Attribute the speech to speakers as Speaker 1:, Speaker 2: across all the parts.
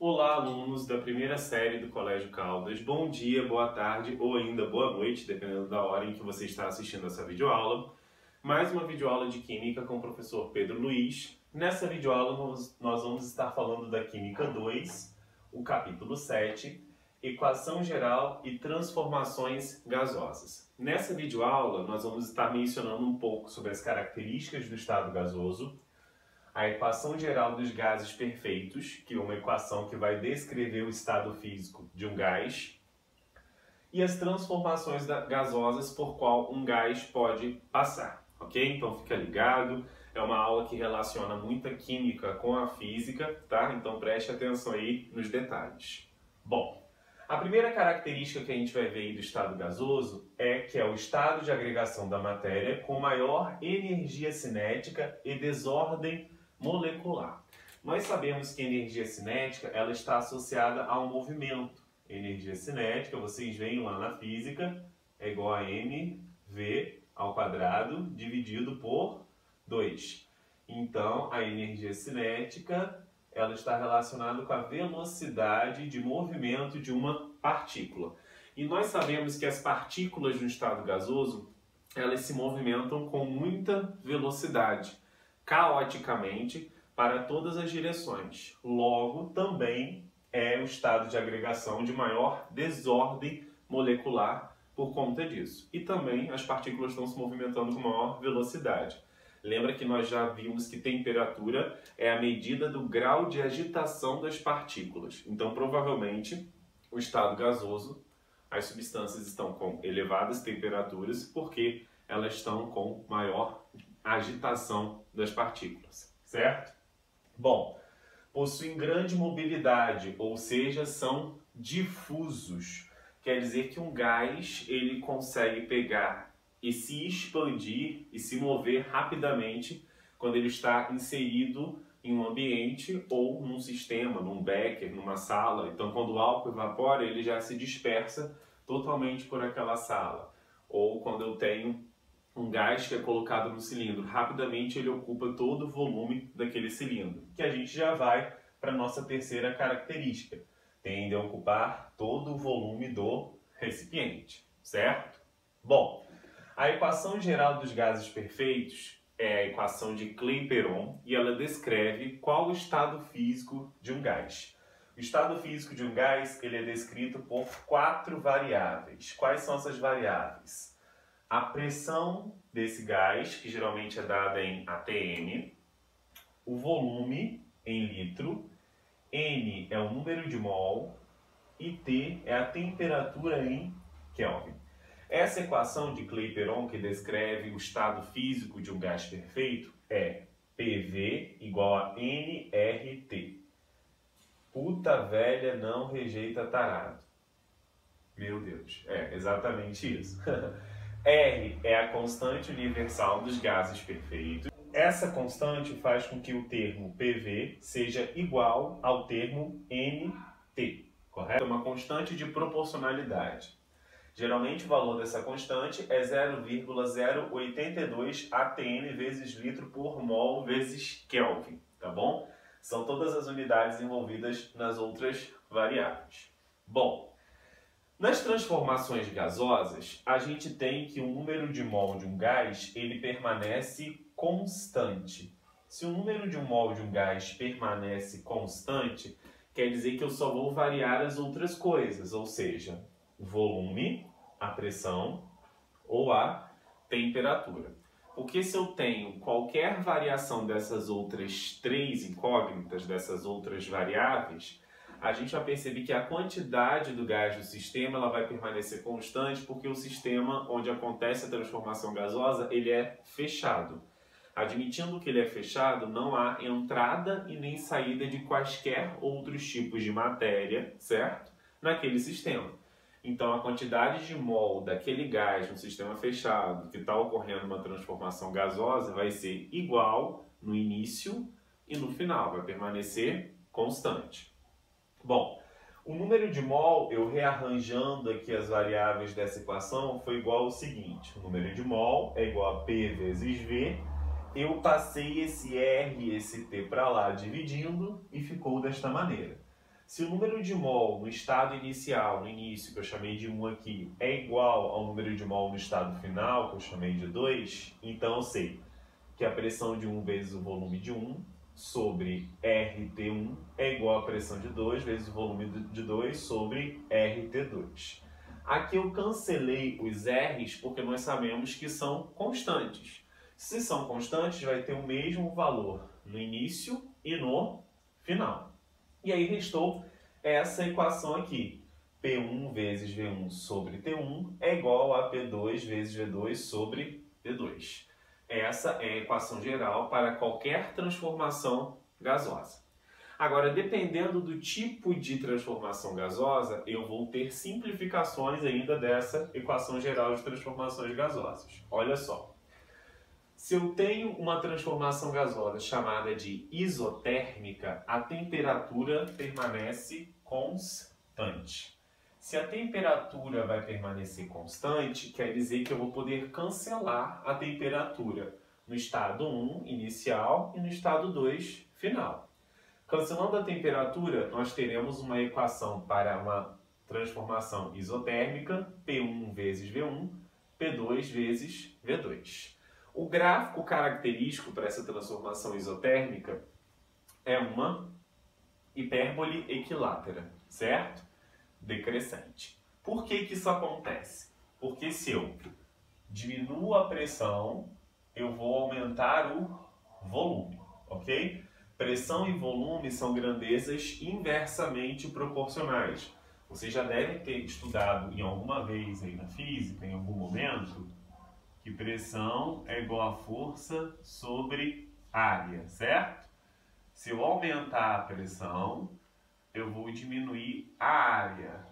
Speaker 1: Olá, alunos da primeira série do Colégio Caldas. Bom dia, boa tarde ou ainda boa noite, dependendo da hora em que você está assistindo essa videoaula. Mais uma videoaula de Química com o professor Pedro Luiz. Nessa videoaula nós vamos estar falando da Química 2, o capítulo 7, Equação Geral e Transformações Gasosas. Nessa videoaula nós vamos estar mencionando um pouco sobre as características do estado gasoso, a equação geral dos gases perfeitos, que é uma equação que vai descrever o estado físico de um gás, e as transformações gasosas por qual um gás pode passar, ok? Então fica ligado, é uma aula que relaciona muita química com a física, tá? Então preste atenção aí nos detalhes. Bom, a primeira característica que a gente vai ver aí do estado gasoso é que é o estado de agregação da matéria com maior energia cinética e desordem molecular. Nós sabemos que a energia cinética ela está associada ao movimento. Energia cinética, vocês veem lá na física, é igual a mv ao quadrado dividido por 2. Então, a energia cinética ela está relacionada com a velocidade de movimento de uma partícula. E nós sabemos que as partículas no estado gasoso elas se movimentam com muita velocidade, caoticamente, para todas as direções. Logo, também é o estado de agregação de maior desordem molecular por conta disso. E também as partículas estão se movimentando com maior velocidade. Lembra que nós já vimos que temperatura é a medida do grau de agitação das partículas. Então, provavelmente, o estado gasoso, as substâncias estão com elevadas temperaturas porque elas estão com maior agitação das partículas, certo? Bom, possuem grande mobilidade, ou seja, são difusos. Quer dizer que um gás ele consegue pegar e se expandir e se mover rapidamente quando ele está inserido em um ambiente ou num sistema, num becker, numa sala. Então, quando o álcool evapora, ele já se dispersa totalmente por aquela sala. Ou quando eu tenho um gás que é colocado no cilindro, rapidamente ele ocupa todo o volume daquele cilindro, que a gente já vai para a nossa terceira característica, tende a ocupar todo o volume do recipiente, certo? Bom, a equação geral dos gases perfeitos é a equação de Clapeyron e ela descreve qual o estado físico de um gás. O estado físico de um gás ele é descrito por 4 variáveis. Quais são essas variáveis? A pressão desse gás, que geralmente é dada em atm, o volume em litro, N é o número de mol e T é a temperatura em Kelvin. Essa equação de Clapeyron, que descreve o estado físico de um gás perfeito, é PV igual a nRT. Puta velha não rejeita tarado. Meu Deus, é exatamente isso. R é a constante universal dos gases perfeitos. Essa constante faz com que o termo PV seja igual ao termo NT, correto? É uma constante de proporcionalidade. Geralmente o valor dessa constante é 0,082 atm vezes litro por mol vezes Kelvin, tá bom? São todas as unidades envolvidas nas outras variáveis. Bom, nas transformações gasosas, a gente tem que o número de mol de um gás ele permanece constante. Se o número de um mol de um gás permanece constante, quer dizer que eu só vou variar as outras coisas, ou seja, o volume, a pressão ou a temperatura. Porque se eu tenho qualquer variação dessas outras 3 incógnitas, dessas outras variáveis, a gente vai perceber que a quantidade do gás do sistema ela vai permanecer constante porque o sistema onde acontece a transformação gasosa ele é fechado. Admitindo que ele é fechado, não há entrada e nem saída de quaisquer outros tipos de matéria, certo? Naquele sistema. Então, a quantidade de mol daquele gás no sistema fechado que está ocorrendo uma transformação gasosa vai ser igual no início e no final, vai permanecer constante. Bom, o número de mol, eu rearranjando aqui as variáveis dessa equação, foi igual ao seguinte. O número de mol é igual a P vezes V. Eu passei esse R e esse T para lá dividindo e ficou desta maneira. Se o número de mol no estado inicial, no início, que eu chamei de 1 aqui, é igual ao número de mol no estado final, que eu chamei de 2, então eu sei que a pressão de 1 vezes o volume de 1 sobre RT1 é igual à pressão de 2 vezes o volume de 2 sobre RT2. Aqui eu cancelei os R's porque nós sabemos que são constantes. Se são constantes, vai ter o mesmo valor no início e no final. E aí restou essa equação aqui. P1 vezes V1 sobre T1 é igual a P2 vezes V2 sobre P2. Essa é a equação geral para qualquer transformação gasosa. Agora, dependendo do tipo de transformação gasosa, eu vou ter simplificações ainda dessa equação geral de transformações gasosas. Olha só. Se eu tenho uma transformação gasosa chamada de isotérmica, a temperatura permanece constante. Se a temperatura vai permanecer constante, quer dizer que eu vou poder cancelar a temperatura no estado 1 inicial e no estado 2 final. Cancelando a temperatura, nós teremos uma equação para uma transformação isotérmica, P1 vezes V1, P2 vezes V2. O gráfico característico para essa transformação isotérmica é uma hipérbole equilátera, certo? Decrescente. Por que que isso acontece? Porque se eu diminuo a pressão, eu vou aumentar o volume, ok? Pressão e volume são grandezas inversamente proporcionais. Vocês já devem ter estudado em alguma vez aí na física, em algum momento, que pressão é igual a força sobre área, certo? Se eu aumentar a pressão, eu vou diminuir a área,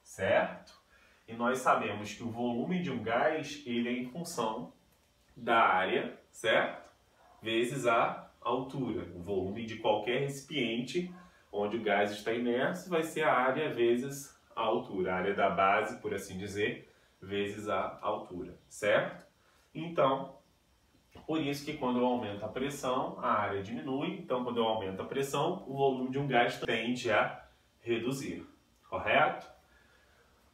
Speaker 1: certo? E nós sabemos que o volume de um gás, ele é em função da área, certo? Vezes a altura. O volume de qualquer recipiente onde o gás está imerso vai ser a área vezes a altura. A área da base, por assim dizer, vezes a altura, certo? Então, por isso que quando eu aumento a pressão, a área diminui. Então, quando eu aumento a pressão, o volume de um gás tende a reduzir, correto?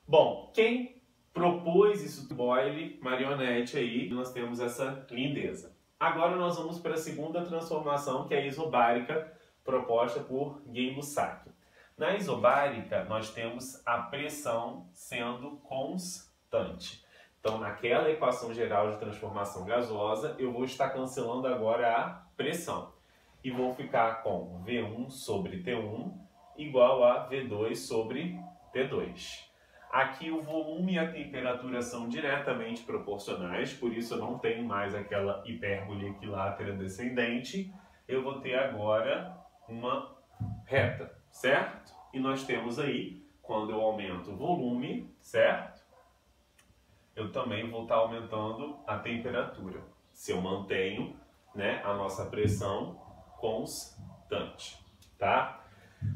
Speaker 1: Bom, quem propôs isso? Boyle, Marionette aí, nós temos essa lindeza. Agora nós vamos para a segunda transformação, que é a isobárica, proposta por Gay-Lussac. Na isobárica, nós temos a pressão sendo constante. Então, naquela equação geral de transformação gasosa, eu vou estar cancelando agora a pressão. E vou ficar com V1 sobre T1 igual a V2 sobre T2. Aqui o volume e a temperatura são diretamente proporcionais, por isso eu não tenho mais aquela hipérbole equilátera descendente. Eu vou ter agora uma reta, certo? E nós temos aí, quando eu aumento o volume, certo? Eu também vou estar aumentando a temperatura. Se eu mantenho, né, a nossa pressão constante, tá?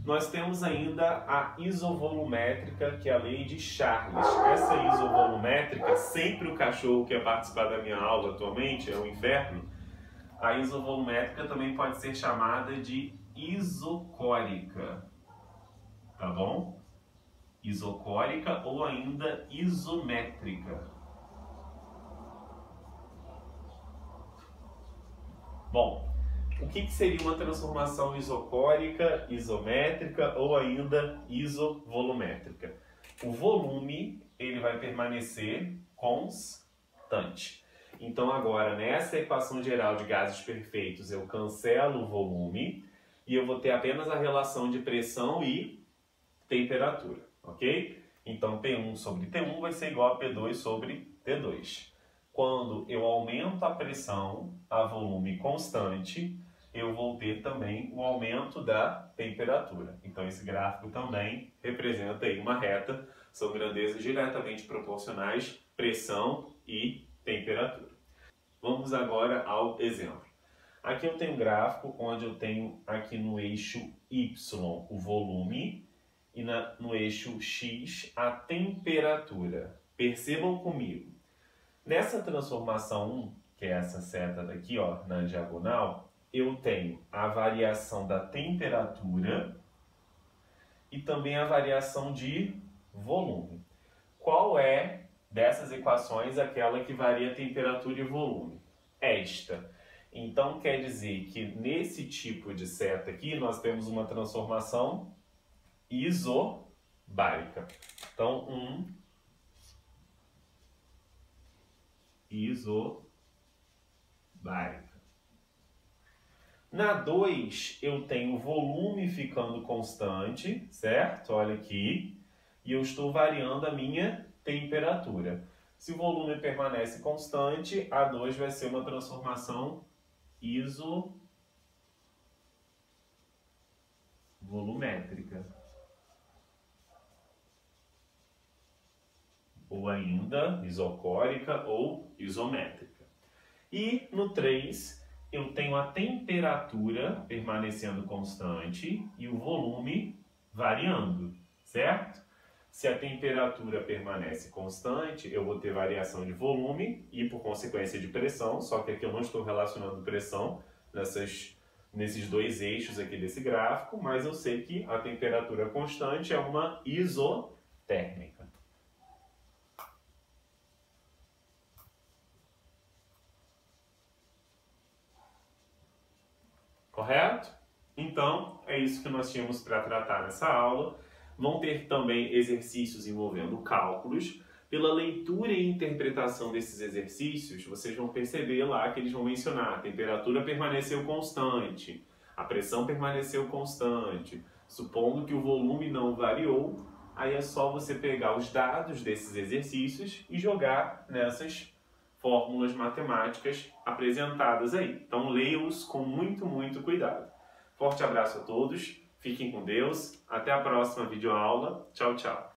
Speaker 1: Nós temos ainda a isovolumétrica, que é a lei de Charles. Essa isovolumétrica, sempre o cachorro que quer participar da minha aula atualmente, é um inferno. A isovolumétrica também pode ser chamada de isocórica, tá bom? Isocórica ou ainda isométrica. Bom, o que seria uma transformação isocórica, isométrica ou ainda isovolumétrica? O volume ele vai permanecer constante. Então agora, nessa equação geral de gases perfeitos, eu cancelo o volume e eu vou ter apenas a relação de pressão e temperatura, ok? Então P1 sobre T1 vai ser igual a P2 sobre T2. Quando eu aumento a pressão a volume constante, eu vou ter também o aumento da temperatura. Então esse gráfico também representa aí uma reta, são grandezas diretamente proporcionais, pressão e temperatura. Vamos agora ao exemplo. Aqui eu tenho um gráfico onde eu tenho aqui no eixo Y o volume e no eixo X a temperatura. Percebam comigo. Nessa transformação 1, que é essa seta daqui, ó, na diagonal, eu tenho a variação da temperatura e também a variação de volume. Qual é dessas equações aquela que varia a temperatura e volume? Esta. Então quer dizer que nesse tipo de seta aqui nós temos uma transformação isobárica. Então, isobárica. Na 2, eu tenho o volume ficando constante, certo? Olha aqui. E eu estou variando a minha temperatura. Se o volume permanece constante, a 2 vai ser uma transformação isovolumétrica. Ou ainda isocórica ou isométrica. E no 3, eu tenho a temperatura permanecendo constante e o volume variando, certo? Se a temperatura permanece constante, eu vou ter variação de volume e, por consequência, de pressão, só que aqui eu não estou relacionando pressão nesses dois eixos aqui desse gráfico, mas eu sei que a temperatura constante é uma isotérmica. Correto? Então, é isso que nós tínhamos para tratar nessa aula. Vão ter também exercícios envolvendo cálculos. Pela leitura e interpretação desses exercícios, vocês vão perceber lá que eles vão mencionar a temperatura permaneceu constante, a pressão permaneceu constante, supondo que o volume não variou, aí é só você pegar os dados desses exercícios e jogar nessas fórmulas matemáticas apresentadas aí. Então, leia-os com muito cuidado. Forte abraço a todos. Fiquem com Deus. Até a próxima videoaula. Tchau, tchau.